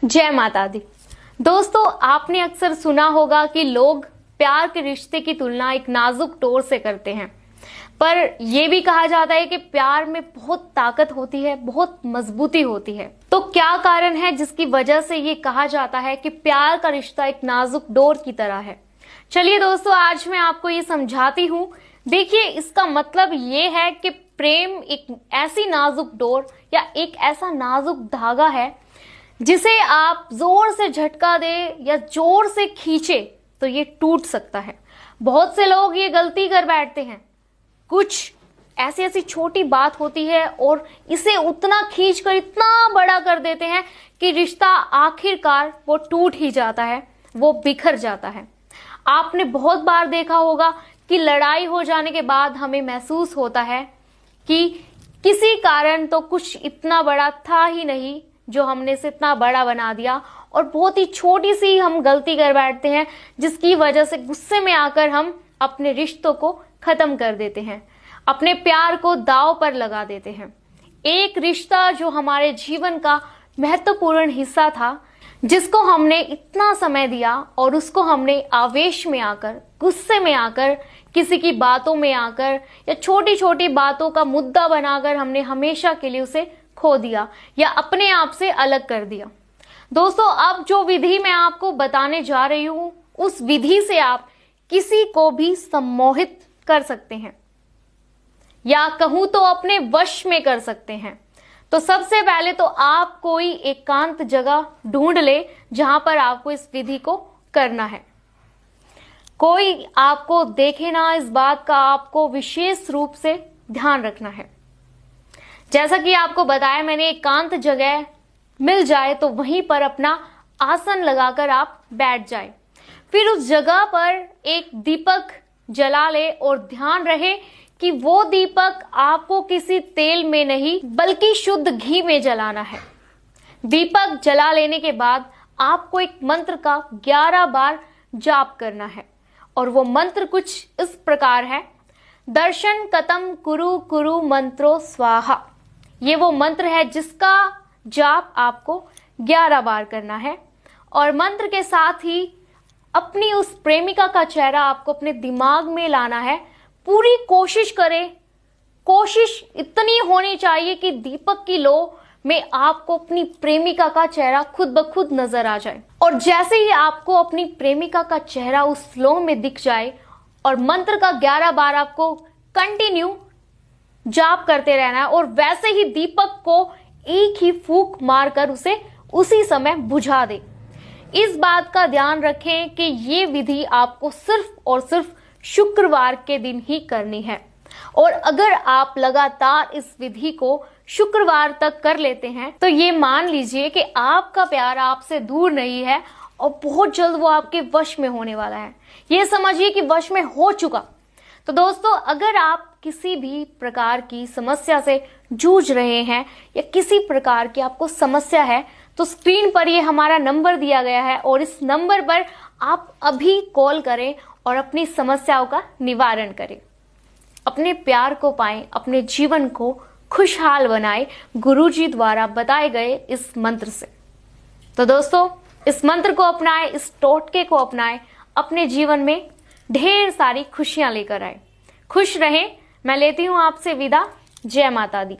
जय माता दी। दोस्तों, आपने अक्सर सुना होगा कि लोग प्यार के रिश्ते की तुलना एक नाजुक डोर से करते हैं, पर यह भी कहा जाता है कि प्यार में बहुत ताकत होती है, बहुत मजबूती होती है। तो क्या कारण है जिसकी वजह से ये कहा जाता है कि प्यार का रिश्ता एक नाजुक डोर की तरह है? चलिए दोस्तों, आज मैं आपको ये समझाती हूँ। देखिए, इसका मतलब ये है कि प्रेम एक ऐसी नाजुक डोर या एक ऐसा नाजुक धागा है जिसे आप जोर से झटका दे या जोर से खींचे तो ये टूट सकता है। बहुत से लोग ये गलती कर बैठते हैं, कुछ ऐसी छोटी बात होती है और इसे उतना खींचकर इतना बड़ा कर देते हैं कि रिश्ता आखिरकार वो टूट ही जाता है, वो बिखर जाता है। आपने बहुत बार देखा होगा कि लड़ाई हो जाने के बाद हमें महसूस होता है कि किसी कारण तो कुछ इतना बड़ा था ही नहीं जो हमने इसे इतना बड़ा बना दिया, और बहुत ही छोटी सी हम गलती कर बैठते हैं जिसकी वजह से गुस्से में आकर हम अपने रिश्तों को खत्म कर देते हैं, अपने प्यार को दांव पर लगा देते हैं। एक रिश्ता जो हमारे जीवन का महत्वपूर्ण हिस्सा था, जिसको हमने इतना समय दिया और उसको हमने आवेश में आकर, गुस्से में आकर, किसी की बातों में आकर या छोटी छोटी बातों का मुद्दा बनाकर हमने हमेशा के लिए उसे खो दिया या अपने आप से अलग कर दिया। दोस्तों, अब जो विधि मैं आपको बताने जा रही हूं, उस विधि से आप किसी को भी सम्मोहित कर सकते हैं या कहूं तो अपने वश में कर सकते हैं। तो सबसे पहले तो आप कोई एकांत जगह ढूंढ ले जहां पर आपको इस विधि को करना है। कोई आपको देखे ना, इस बात का आपको विशेष रूप से ध्यान रखना है। जैसा कि आपको बताया मैंने, एकांत जगह मिल जाए तो वहीं पर अपना आसन लगाकर आप बैठ जाए। फिर उस जगह पर एक दीपक जला ले और ध्यान रहे कि वो दीपक आपको किसी तेल में नहीं बल्कि शुद्ध घी में जलाना है। दीपक जला लेने के बाद आपको एक मंत्र का 11 बार जाप करना है, और वो मंत्र कुछ इस प्रकार है: दर्शन कतम कुरु कुरु मंत्रो स्वाहा। ये वो मंत्र है जिसका जाप आपको 11 बार करना है, और मंत्र के साथ ही अपनी उस प्रेमिका का चेहरा आपको अपने दिमाग में लाना है। पूरी कोशिश करें, कोशिश इतनी होनी चाहिए कि दीपक की लो में आपको अपनी प्रेमिका का चेहरा खुद ब खुद नजर आ जाए। और जैसे ही आपको अपनी प्रेमिका का चेहरा उस लो में दिख जाए और मंत्र का 11 बार आपको कंटिन्यू जाप करते रहना है, और वैसे ही दीपक को एक ही फूंक मारकर उसे उसी समय बुझा दे। इस बात का ध्यान रखें कि ये विधि आपको सिर्फ और सिर्फ शुक्रवार के दिन ही करनी है, और अगर आप लगातार इस विधि को शुक्रवार तक कर लेते हैं तो ये मान लीजिए कि आपका प्यार आपसे दूर नहीं है और बहुत जल्द वो आपके वश में होने वाला है। ये समझिए कि वश में हो चुका। तो दोस्तों, अगर आप किसी भी प्रकार की समस्या से जूझ रहे हैं या किसी प्रकार की आपको समस्या है, तो स्क्रीन पर ये हमारा नंबर दिया गया है, और इस नंबर पर आप अभी कॉल करें और अपनी समस्याओं का निवारण करें। अपने प्यार को पाएं, अपने जीवन को खुशहाल बनाएं गुरुजी द्वारा बताए गए इस मंत्र से। तो दोस्तों, इस मंत्र को अपनाएं, इस टोटके को अपनाएं, अपने जीवन में ढेर सारी खुशियां लेकर आए। खुश रहें। मैं लेती हूं आपसे विदा। जय माता दी।